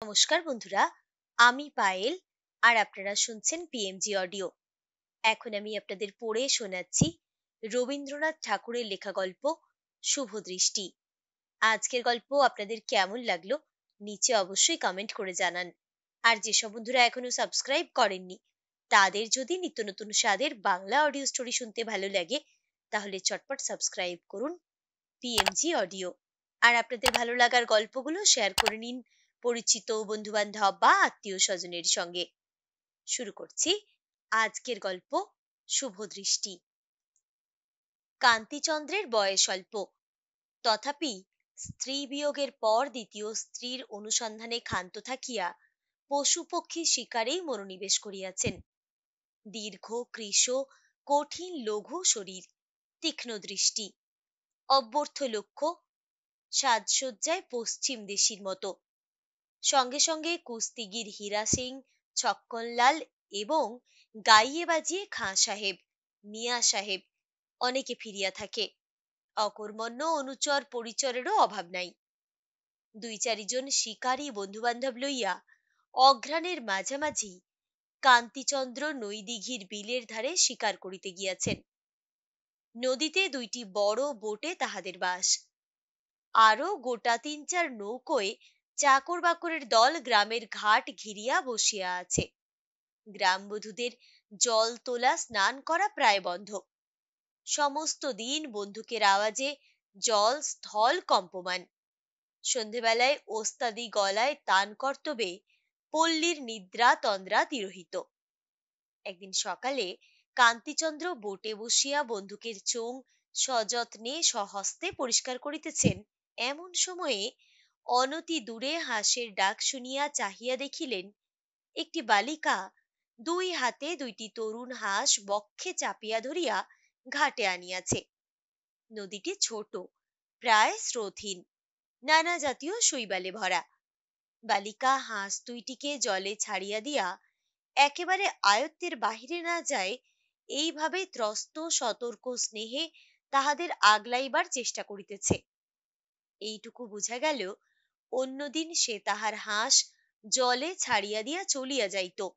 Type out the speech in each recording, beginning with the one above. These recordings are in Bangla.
নমস্কার বন্ধুরা, আমি পায়েল আর আপনারা শুনছেন পিএমজি অডিও। এখন আমি আপনাদের পড়ে শোনাচ্ছি রবীন্দ্রনাথ ঠাকুরের লেখা গল্প শুভ দৃষ্টি। আজকের গল্প আপনাদের কেমন লাগলো নিচে অবশ্যই কমেন্ট করে জানান। আর যেসব বন্ধুরা এখনো সাবস্ক্রাইব করেননি তাদের যদি নিত্য নতুন স্বাদের বাংলা অডিও স্টোরি শুনতে ভালো লাগে তাহলে চটপট সাবস্ক্রাইব করুন পিএমজি অডিও। আর আপনাদের ভালো লাগার গল্পগুলো শেয়ার করে নিন পরিচিত বন্ধু-বান্ধব বা আত্মীয়-স্বজনের সঙ্গে। শুরু করছি আজকের গল্প শুভ দৃষ্টি। কান্তিচন্দ্রের বয়স অল্প, তথাপি স্ত্রী বিয়োগের পর দ্বিতীয় স্ত্রীর অনুসন্ধানে ক্ষান্ত থাকিয়া পশু পক্ষী শিকারেই মনোনিবেশ করিয়াছেন। দীর্ঘ কৃশ কঠিন লঘু শরীর, তীক্ষ্ণ দৃষ্টি, অব্যর্থ লক্ষ্য, সাজসজ্জায় পশ্চিম দেশীর মতো। সঙ্গে সঙ্গে কুস্তিগির হীরা সিং, ছক্কনলাল এবং গাইয়ে বাজিয়ে খাঁ সাহেব, মিয়া সাহেব অনেকে ফিরিয়া থাকে। অকর্মণ্য অনুচর পরিচরেরও অভাব নাই। দুই চারিজন শিকারী বন্ধুবান্ধব লইয়া অঘ্রাণের মাঝামাঝি কান্তিচন্দ্র নৈদিঘির বিলের ধারে শিকার করিতে গিয়াছেন। নদীতে দুইটি বড় বোটে তাহাদের বাস। আরো গোটা তিন চার নৌকোয় চাকর বাকরের দল গ্রামের ঘাট ঘিরিয়া বসিয়া আছে। গ্রামবধূদের জল তোলা স্নান করা প্রায় বন্ধ। সমস্ত দিন বন্দুকের আওয়াজে জল স্থল কম্পমান। সন্ধেবেলায় ওস্তাদি গলায় তান কর্তবে পল্লীর নিদ্রা তন্দ্রা তিরোহিত। একদিন সকালে কান্তিচন্দ্র বোটে বসিয়া বন্দুকের চোং সযত্নে সহস্তে পরিষ্কার করিতেছেন। এমন সময়ে অনতি দূরে হাঁসের ডাক শুনিয়া চাহিয়া দেখিলেন একটি বালিকা দুই হাতে দুইটি তরুণ হাঁস বক্ষে চাপিয়া ধরিয়া ঘাটে আনিয়াছে। নদীটি ছোট, প্রায় স্রোতহীন, নানা জাতীয় শৈবালে ভরা। বালিকা হাঁস দুইটিকে জলে ছাড়িয়া দিয়া একেবারে আয়ত্তের বাহিরে না যায় এইভাবে ত্রস্ত সতর্ক স্নেহে তাহাদের আগলাইবার চেষ্টা করিতেছে। এইটুকু বুঝা গেল অন্যদিন সে তাহার হাঁস জলে ছাড়িয়া দিয়া চলিয়া যাইত,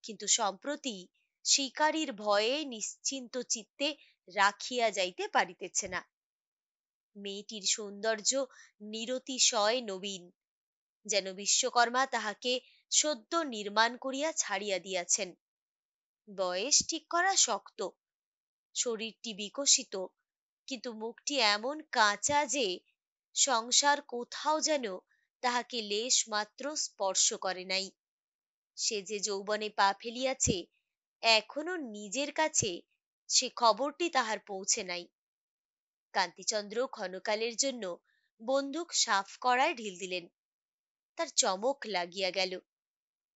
কিন্তু সম্প্রতি শিকারীর ভয়ে নিশ্চিন্ত চিত্তে রাখিয়া যাইতে পারিতেছে না। মেয়েটির সৌন্দর্য নিরতিশয় নবীন, যেন বিশ্বকর্মা তাহাকে সদ্য নির্মাণ করিয়া ছাড়িয়া দিয়াছেন। বয়স ঠিক করা শক্ত, শরীরটি বিকশিত, কিন্তু মুখটি এমন কাঁচা যে সংসার কোথাও যেন তাহাকে লেশ মাত্র স্পর্শ করে নাই। সে যে যৌবনে পা ফেলিয়াছে এখনো নিজের কাছে সে খবরটি তাহার পৌঁছে নাই। কান্তিচন্দ্র ক্ষণকালের জন্য বন্দুক সাফ করায় ঢিল দিলেন। তার চমক লাগিয়া গেল।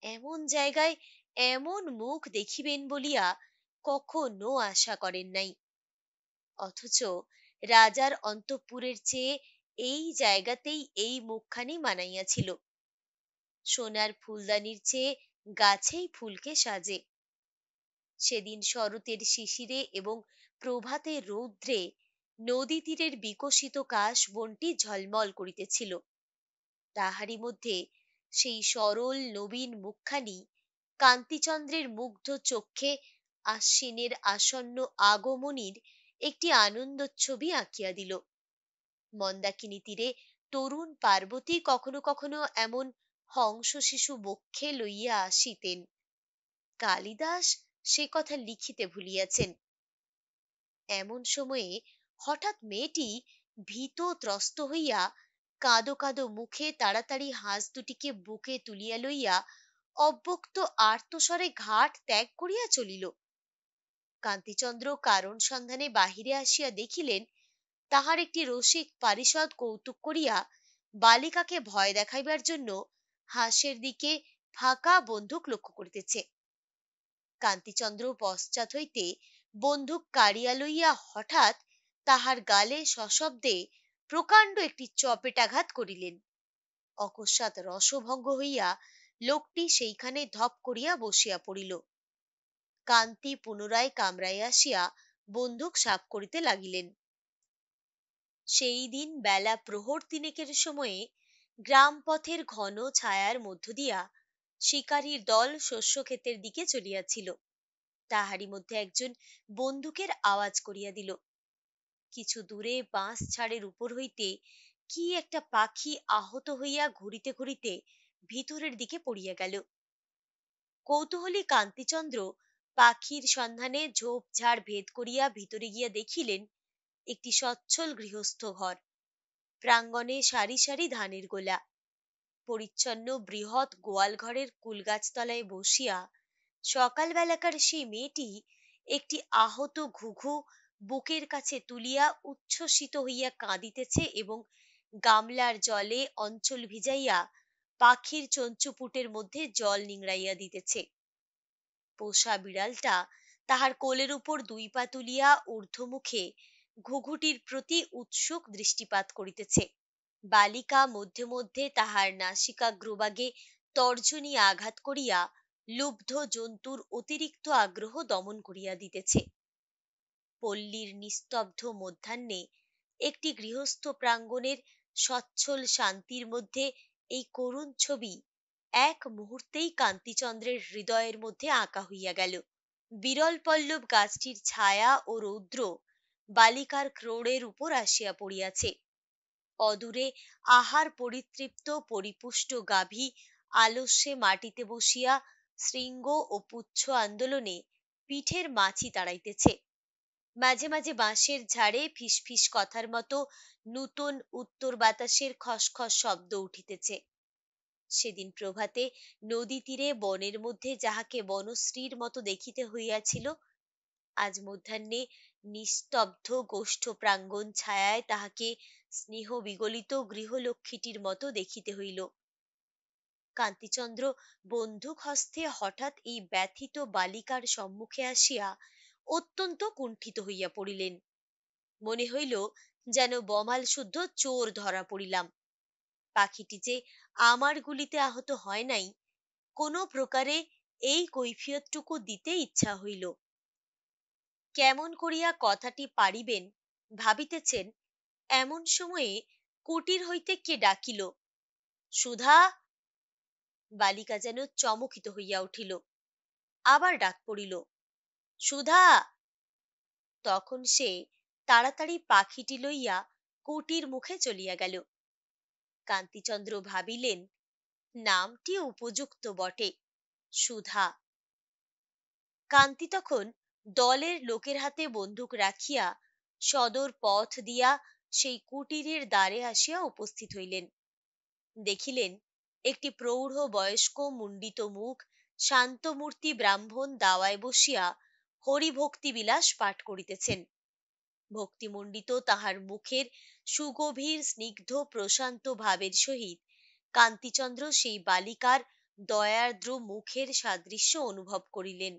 এমন জায়গায় এমন মুখ দেখিবেন বলিয়া কখনো আশা করেন নাই। অথচ রাজার অন্তঃপুরের চেয়ে এই জায়গাতেই এই মুখখানি মানাইয়াছিল। সোনার ফুলদানির চেয়ে গাছেই ফুলকে সাজে। সেদিন শরতের শিশিরে এবং প্রভাতের রৌদ্রে নদী তীরের বিকশিত কাশ বনটি ঝলমল করিতেছিল। তাহারই মধ্যে সেই সরল নবীন মুখখানি কান্তিচন্দ্রের মুগ্ধ চক্ষে আশ্বিনের আসন্ন আগমনীর একটি আনন্দচ্ছবি আঁকিয়া দিল। মন্দাকিনী তীরে তরুণ পার্বতী কখনো কখনো এমন হংস শিশু বক্ষে লইয়া আসিতেন। কালিদাস সে কথা লিখিতে ভুলিয়াছেন। এমন সময়ে হঠাৎ মেয়েটি ভীত ত্রস্ত হইয়া কাঁদো কাঁদো মুখে তাড়াতাড়ি হাঁস দুটিকে বুকে তুলিয়া লইয়া অব্যক্ত আর্তস্বরে ঘাট ত্যাগ করিয়া চলিল। কান্তিচন্দ্র কারণ সন্ধানে বাহিরে আসিয়া দেখিলেন তাহার একটি রসিক পারিষদ কৌতুক করিয়া বালিকাকে ভয় দেখাইবার জন্য হাঁসের দিকে ফাঁকা বন্দুক লক্ষ্য করিতেছে। কান্তিচন্দ্র পশ্চাৎ হইতে বন্দুক কাড়িয়া লইয়া হঠাৎ তাহার গালে সশব্দে প্রকাণ্ড একটি চপেটাঘাত করিলেন। অকস্মাৎ রসভঙ্গ হইয়া লোকটি সেইখানে ধপ করিয়া বসিয়া পড়িল। কান্তি পুনরায় কামরায় আসিয়া বন্দুক সাফ করিতে লাগিলেন। সেই দিন বেলা প্রহর তিনেকের সময়ে গ্রাম পথের ঘন ছায়ার মধ্য দিয়া শিকারীর দল শস্য ক্ষেতের দিকে চলিয়াছিল। তাহারই মধ্যে একজন বন্দুকের আওয়াজ করিয়া দিল। কিছু দূরে বাঁশ ছাড়ের উপর হইতে কি একটা পাখি আহত হইয়া ঘুরিতে ঘুরিতে ভিতরের দিকে পড়িয়া গেল। কৌতূহলী কান্তিচন্দ্র পাখির সন্ধানে ঝোপঝাড় ভেদ করিয়া ভিতরে গিয়া দেখিলেন একটি সচ্ছল গৃহস্থ ঘর। প্রাঙ্গণে সারি সারি ধানের গোলা। পরিচ্ছন্ন বৃহৎ গোয়াল ঘরের কুলগাছতলায় বসিয়া সকালবেলাকার সেই মেয়েটি একটি আহত ঘুঘু বুকের কাছে তুলিয়া উচ্ছ্বসিত হইয়া কাঁদিতেছে এবং গামলার জলে অঞ্চল ভিজাইয়া পাখির চঞ্চুপুটের মধ্যে জল নিংড়াইয়া দিতেছে। পোষা বিড়ালটা তাহার কোলের উপর দুই পা তুলিয়া ঊর্ধ্বমুখে ঘুঘুটির প্রতি উৎসুক দৃষ্টিপাত করিতেছে। বালিকা মধ্যে মধ্যে তাহার নাসিকাগ্রভাগে তর্জনী আঘাত করিয়া লুব্ধ জন্তুর অতিরিক্ত আগ্রহ দমন করিয়া দিতেছে। পল্লীর নিস্তব্ধ মধ্যাহ্নে একটি গৃহস্থ প্রাঙ্গণের সচ্ছল শান্তির মধ্যে এই করুণ ছবি এক মুহূর্তেই কান্তিচন্দ্রের হৃদয়ের মধ্যে আঁকা হইয়া গেল। বিরল পল্লব গাছটির ছায়া ও রৌদ্র বালিকার ক্রোড়ের উপর আসিয়া পড়িয়াছে। অদূরে আহার পরিতৃপ্ত পরিপুষ্ট গাভী আলস্যে মাটিতে বসিয়া শৃঙ্গ ও পুচ্ছ আন্দোলনে পিঠের মাছি তাড়াইতেছে। মাঝে মাঝে বাঁশের ঝাড়ে ফিসফিস কথার মতো নূতন উত্তর বাতাসের খসখস শব্দ উঠিতেছে। সেদিন প্রভাতে নদী তীরে বনের মধ্যে যাহাকে বনশ্রীর মতো দেখিতে হইয়াছিল, আজ মধ্যাহ্নে নিস্তব্ধ গোষ্ঠ প্রাঙ্গণ ছায়ায় তাহাকে স্নেহ বিগলিত গৃহলক্ষ্মীটির মতো দেখিতে হইল। কান্তিচন্দ্র বন্দুক হস্তে হঠাৎ এই ব্যথিত বালিকার সম্মুখে আসিয়া অত্যন্ত কুণ্ঠিত হইয়া পড়িলেন। মনে হইল যেন বমাল শুদ্ধ চোর ধরা পড়িলাম। পাখিটি যে আমার গুলিতে আহত হয় নাই, কোনো প্রকারে এই কৈফিয়তটুকু দিতে ইচ্ছা হইল। কেমন করিয়া কথাটি পারিবেন ভাবিতেছেন, এমন সময়ে কুটির হইতে কে ডাকিল, সুধা! বালিকা যেন চমকিত হইয়া উঠিল। আবার ডাক পড়িল, সুধা! তখন সে তাড়াতাড়ি পাখিটি লইয়া কুটির মুখে চলিয়া গেল। কান্তিচন্দ্র ভাবিলেন, নামটি উপযুক্ত বটে, সুধা। কান্তি তখন দলের লোকের হাতে বন্দুক রাখিয়া সদর পথ দিয়া সেই কুটিরের দ্বারে আসিয়া উপস্থিত হইলেন। দেখিলেন একটি প্রৌঢ় বয়স্ক মুণ্ডিত মুখ শান্তমূর্তি ব্রাহ্মণ দাওয়ায় বসিয়া হরিভক্তি বিলাস পাঠ করিতেছেন। ভক্তিমণ্ডিত তাহার মুখের সুগভীর স্নিগ্ধ প্রশান্ত ভাবের সহিত কান্তিচন্দ্র সেই বালিকার দয়ার্দ্র মুখের সাদৃশ্য অনুভব করিলেন।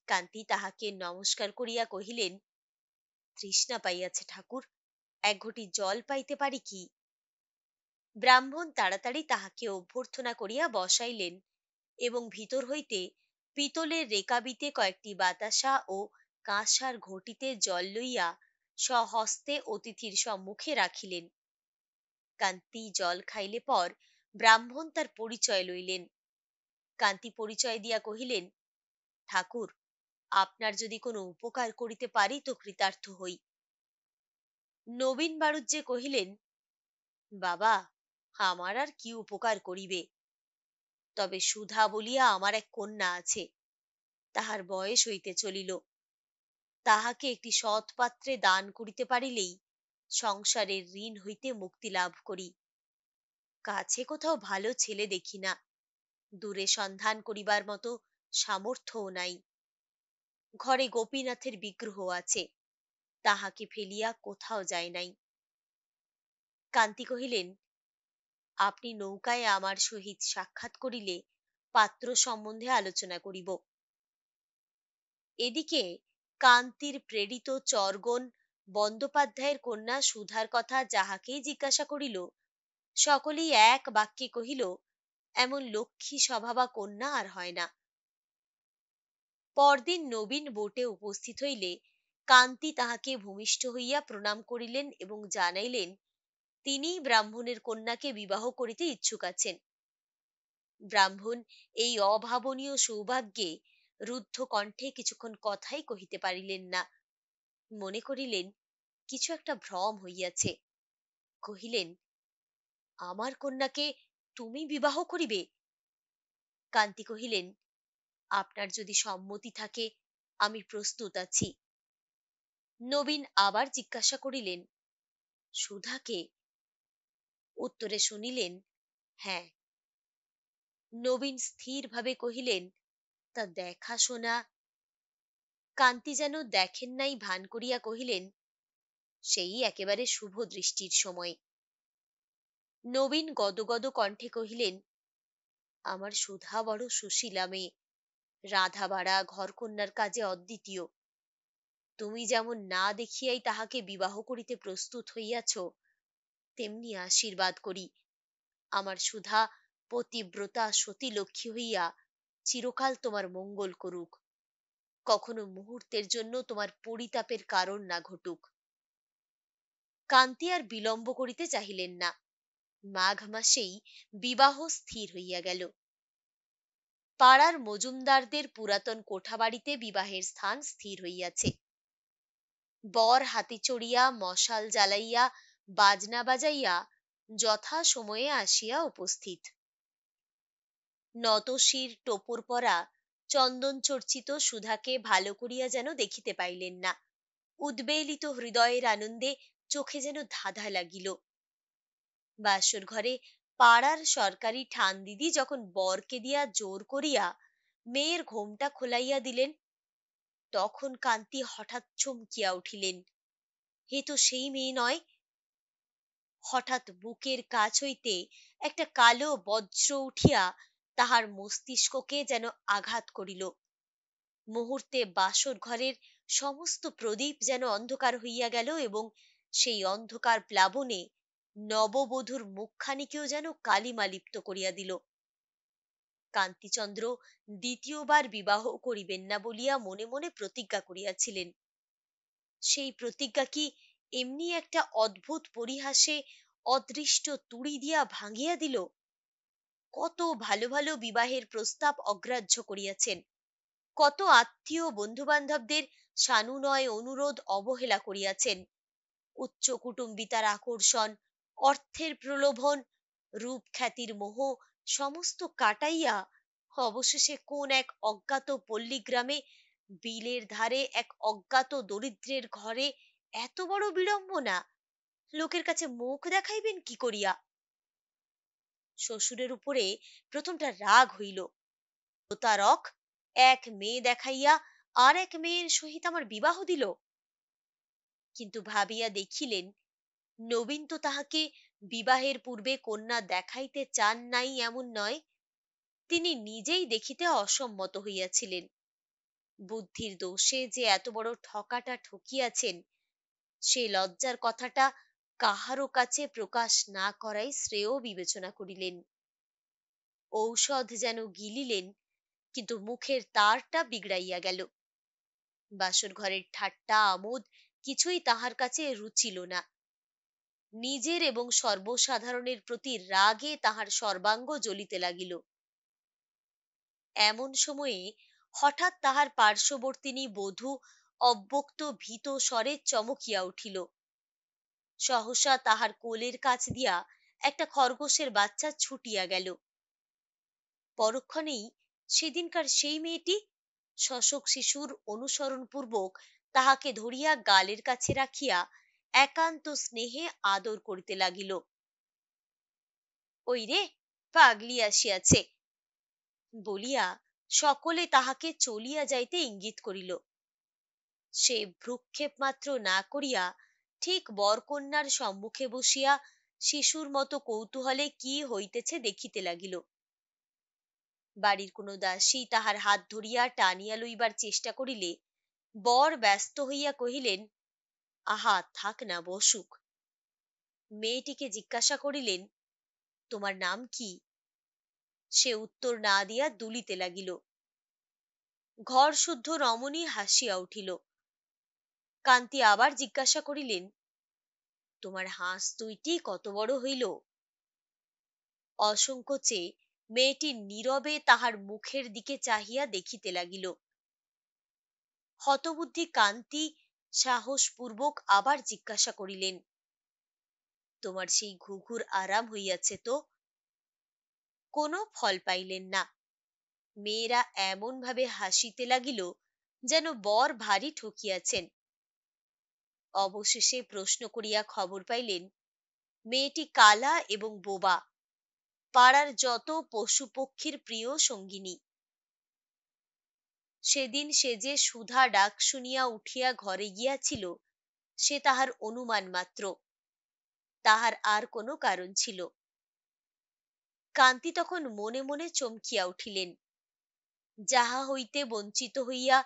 কান্তি তাহাকে নমস্কার করিয়া কহিলেন, তৃষ্ণা পাইয়াছে ঠাকুর, এক ঘটি জল পাইতে পারি কি? ব্রাহ্মণ তাড়াতাড়ি তাহাকে অভ্যর্থনা করিয়া বসাইলেন এবং ভিতর হইতে পিতলের রেকাবিতে কয়েকটি বাতাসা ও কাঁসার ঘটিতে জল লইয়া স্বহস্তে অতিথির সম্মুখে রাখিলেন। কান্তি জল খাইলে পর ব্রাহ্মণ তার পরিচয় লইলেন। কান্তি পরিচয় দিয়া কহিলেন, ঠাকুর, আপনার যদি কোনো উপকার করিতে পারি তো কৃতার্থ হই। নবীন বাড়ুজ্যে কহিলেন, বাবা, আমার আর কি উপকার করিবে? তবে সুধা বলিয়া আমার এক কন্যা আছে, তাহার বয়স হইতে চলিল। তাহাকে একটি সৎ পাত্রে দান করিতে পারিলেই সংসারের ঋণ হইতে মুক্তি লাভ করি। কাছে কোথাও ভালো ছেলে দেখি না, দূরে সন্ধান করিবার মতো সামর্থ্যও নাই। ঘরে গোপীনাথের বিগ্রহ আছে, তাহাকে ফেলিয়া কোথাও যায় নাই। কান্তি কহিলেন, আপনি নৌকায় আমার সহিত সাক্ষাৎ করিলে পাত্র সম্বন্ধে আলোচনা করিব। এদিকে কান্তির প্রেরিত চরগণ বন্দ্যোপাধ্যায়ের কন্যা সুধার কথা যাহাকেই জিজ্ঞাসা করিল, সকলেই এক বাক্যে কহিল, এমন লক্ষ্মী স্বভাবা কন্যা আর হয় না। পরদিন নবীন বোটে উপস্থিত হইলে কান্তি তাহাকে ভূমিষ্ঠ হইয়া প্রণাম করিলেন এবং জানাইলেন, তিনি ব্রাহ্মণের কন্যাকে বিবাহ করিতে ইচ্ছুক আছেন। ব্রাহ্মণ এই অভাবনীয় সৌভাগ্যে রুদ্ধ কণ্ঠে কিছুক্ষণ কথাই কহিতে পারিলেন না। মনে করিলেন কিছু একটা ভ্রম হইয়াছে। কহিলেন, আমার কন্যাকে তুমি বিবাহ করিবে? কান্তি কহিলেন, আপনার যদি সম্মতি থাকে আমি প্রস্তুত আছি। নবীন আবার জিজ্ঞাসা করিলেন, সুধাকে? উত্তরে শুনিলেন, হ্যাঁ। নবীন স্থিরভাবে কহিলেন, তা দেখাশোনা? কান্তি যেন দেখেন নাই ভান করিয়া কহিলেন, সেই একেবারে শুভ দৃষ্টির সময়। নবীন গদগদ কণ্ঠে কহিলেন, আমার সুধা বড় সুশীলা মেয়ে, রাধাবাড়া ঘরকন্যার কাজে অদ্বিতীয়। তুমি যেমন না দেখিয়াই তাহাকে বিবাহ করিতে প্রস্তুত হইয়াছ, তেমনি আশীর্বাদ করি আমার সুধা পতিব্রতা সতীলক্ষ্মী হইয়া চিরকাল তোমার মঙ্গল করুক, কখনো মুহূর্তের জন্য তোমার পরিতাপের কারণ না ঘটুক। কান্তি আর বিলম্ব করিতে চাহিলেন না। মাঘ মাসেই বিবাহ স্থির হইয়া গেল। পাড়ার মজুমদারদের পুরাতন কোঠাবাড়িতে বিবাহের স্থান স্থির হইয়াছে। বর হাতি চড়িয়া মশাল জ্বালাইয়া বাজনা বাজাইয়া যথা সময়ে আসিয়া উপস্থিত। নতশির টোপর পরা চন্দন চর্চিত সুধাকে ভালো করিয়া যেন দেখিতে পাইলেন না। উদ্বেলিত হৃদয়ের আনন্দে চোখে যেন ধাঁধা লাগিল। বাসর ঘরে পাড়ার সরকারি ঠান দিদি যখন বরকে দিয়া জোর করিয়া মেয়ের ঘোমটা খোলাইয়া দিলেন, তখন কান্তি হঠাৎ চমকিয়া উঠিলেন। এ তো সেই মেয়ে নয়। হঠাৎ বুকের কাছ হইতে একটা কালো বজ্র উঠিয়া তাহার মস্তিষ্ককে যেন আঘাত করিল। মুহূর্তে বাসর ঘরের সমস্ত প্রদীপ যেন অন্ধকার হইয়া গেল এবং সেই অন্ধকার প্লাবনে নববধূর মুখখানিকেও যেন কালিমা লিপ্ত করিয়া দিল। কান্তিচন্দ্র দ্বিতীয়বার বিবাহ করিবেন না বলিয়া মনে মনে প্রতিজ্ঞা করিয়াছিলেন। সেই প্রতিজ্ঞা কি এমনি একটা অদ্ভুত পরিহাসে অদৃষ্ট তুড়ি দিয়া ভাঙিয়া দিল? কত ভালো ভালো বিবাহের প্রস্তাব অগ্রাহ্য করিয়াছেন, কত আত্মীয় বন্ধু বান্ধবদের সানুনয় অনুরোধ অবহেলা করিয়াছেন, উচ্চ কুটুম্বিতার আকর্ষণ, অর্থের প্রলোভন, রূপ খ্যাতির মোহ সমস্ত কাটাইয়া অবশেষে কোন এক অজ্ঞাত পল্লীগ্রামে বিলের ধারে এক অজ্ঞাত দরিদ্রের ঘরে এত বড় বিড়ম্বনা! লোকের কাছে মুখ দেখাইবেন কি করিয়া? শ্বশুরের উপরে প্রথমটা রাগ হইল। প্রতারক এক মেয়ে দেখাইয়া আর এক মেয়ের সহিত আমার বিবাহ দিল। কিন্তু ভাবিয়া দেখিলেন, নবীন তো তাহাকে বিবাহের পূর্বে কন্যা দেখাইতে চান নাই এমন নয়, তিনি নিজেই দেখিতে অসম্মত হইয়াছিলেন। বুদ্ধির দোষে যে এত বড় ঠকাটা ঠকিয়াছেন, সে লজ্জার কথাটা কাহারও কাছে প্রকাশ না করাই শ্রেয় বিবেচনা করিলেন। ঔষধ যেন গিলিলেন, কিন্তু মুখের তারটা বিগড়াইয়া গেল। বাসর ঘরের ঠাট্টা আমোদ কিছুই তাহার কাছে রুচিল না। নিজের এবং সর্বসাধারণের প্রতি রাগে তাহার সর্বাঙ্গ জ্বলিতে লাগিল। এমন সময়ে হঠাৎ তাহার পার্শ্ববর্তিনী বধূ অব্যক্ত ভীত স্বরে চমকিয়া উঠিল। সহসা তাহার কোলের কাছ দিয়া একটা খরগোশের বাচ্চা ছুটিয়া গেল। পরক্ষণেই সেদিনকার সেই মেয়েটি শশক শিশুর অনুসরণ পূর্বক তাহাকে ধরিয়া গালের কাছে রাখিয়া একান্ত স্নেহে আদর করিতে লাগিল। ওই রে, পাগলি আসিয়াছে বলিয়া সকলে তাহাকে চলিয়া যাইতে ইঙ্গিত করিল। সে ভ্রুক্ষেপ মাত্র না করিয়া ঠিক বরকন্যার সম্মুখে বসিয়া শিশুর মতো কৌতূহলে কি হইতেছে দেখিতে লাগিল। বাড়ির কোনো দাসী তাহার হাত ধরিয়া টানিয়া লইবার চেষ্টা করিলে বর ব্যস্ত হইয়া কহিলেন, আহা থাক না, বসুক। মেয়েটিকে জিজ্ঞাসা করিলেন, তোমার নাম কি? সে উত্তর না দিয়া দুলিতে লাগিল। ঘর শুদ্ধ রমণী হাসিয়া উঠিল। কান্তি আবার জিজ্ঞাসা করিলেন, তোমার হাঁস দুইটি কত বড় হইল? অসংকোচে মেয়েটি নীরবে তাহার মুখের দিকে চাহিয়া দেখিতে লাগিল। হতবুদ্ধি কান্তি সাহসপূর্বক আবার জিজ্ঞাসা করিলেন, তোমার সেই ঘুঘুর আরাম হইয়াছে তো? কোনো ফল পাইলেন না। মেয়েরা এমন ভাবে হাসিতে লাগিল যেন বর ভারী ঠকিয়াছেন। অবশেষে প্রশ্ন করিয়া খবর পাইলেন মেয়েটি কালা এবং বোবা, পাড়ার যত পশু পক্ষীর প্রিয় সঙ্গিনী। সেদিন সে যে সুধা ডাক শুনিয়া উঠিয়া ঘরে গিয়াছিল, সে তাহার অনুমান মাত্র, তাহার আর কোনো কারণ ছিল। কান্তি তখন মনে মনে চমকিয়া উঠিলেন। যাহা হইতে বঞ্চিত হইয়া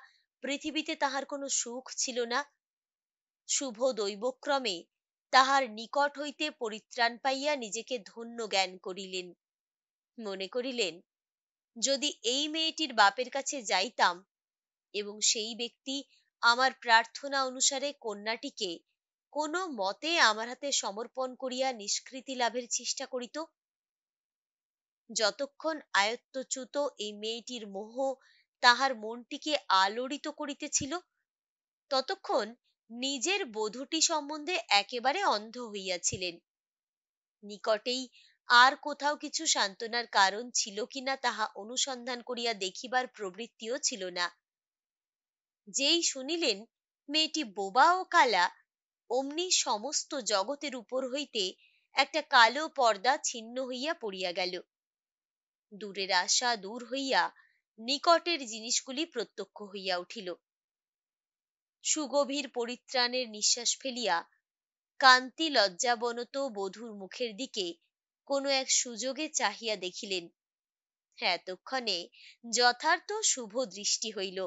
পৃথিবীতে তাহার কোনো সুখ ছিল না, শুভ দৈবক্রমে তাহার নিকট হইতে পরিত্রাণ পাইয়া নিজেকে ধন্য জ্ঞান করিলেন। মনে করিলেন, যদি এই মেয়েটির বাপের কাছে যাইতাম এবং সেই ব্যক্তি আমার প্রার্থনা অনুসারে কন্যাটিকে কোনো মতে আমার হাতে সমর্পণ করিয়া নিষ্কৃতি লাভের চেষ্টা করিত, যতক্ষণ আয়ত্তচ্যুত এই মেয়েটির মোহ তাহার মনটিকে আলোড়িত করিতেছিল, ততক্ষণ নিজের বধূটি সম্বন্ধে একেবারে অন্ধ হইয়াছিলেন। নিকটেই আর কোথাও কিছু সান্ত্বনার কারণ ছিল কিনা তাহা অনুসন্ধান করিয়া দেখিবার প্রবৃত্তিও ছিল না। যেই শুনিলেন মেয়েটি বোবা ও কালা, অমনি সমস্ত জগতের উপর হইতে একটা কালো পর্দা ছিন্ন হইয়া পড়িয়া গেল। দূরের আশা দূর হইয়া নিকটের জিনিসগুলি প্রত্যক্ষ হইয়া উঠিল। সুগভীর পরিত্রাণের নিঃশ্বাস ফেলিয়া কান্তি লজ্জাবনত বধূর মুখের দিকে কোনো এক সুযোগে চাহিয়া দেখিলেন। এতক্ষণে যথার্থ শুভ দৃষ্টি হইল।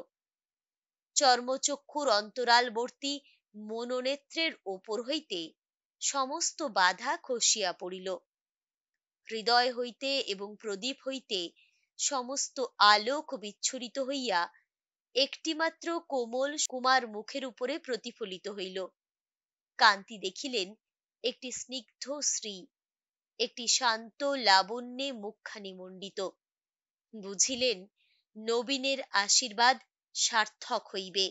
চর্মচক্ষুর অন্তরালবর্তী মনোনেত্রের ওপর হইতে সমস্ত বাধা খসিয়া পড়িল। হৃদয় হইতে এবং প্রদীপ হইতে সমস্ত আলোক বিচ্ছুরিত হইয়া একটিমাত্র কোমল কুমার মুখের উপরে প্রতিফলিত হইল। কান্তি দেখিলেন একটি স্নিগ্ধ শ্রী, একটি শান্ত লাবণ্যে মুখখানি মণ্ডিত। বুঝিলেন নবীনের আশীর্বাদ সার্থক হইবে।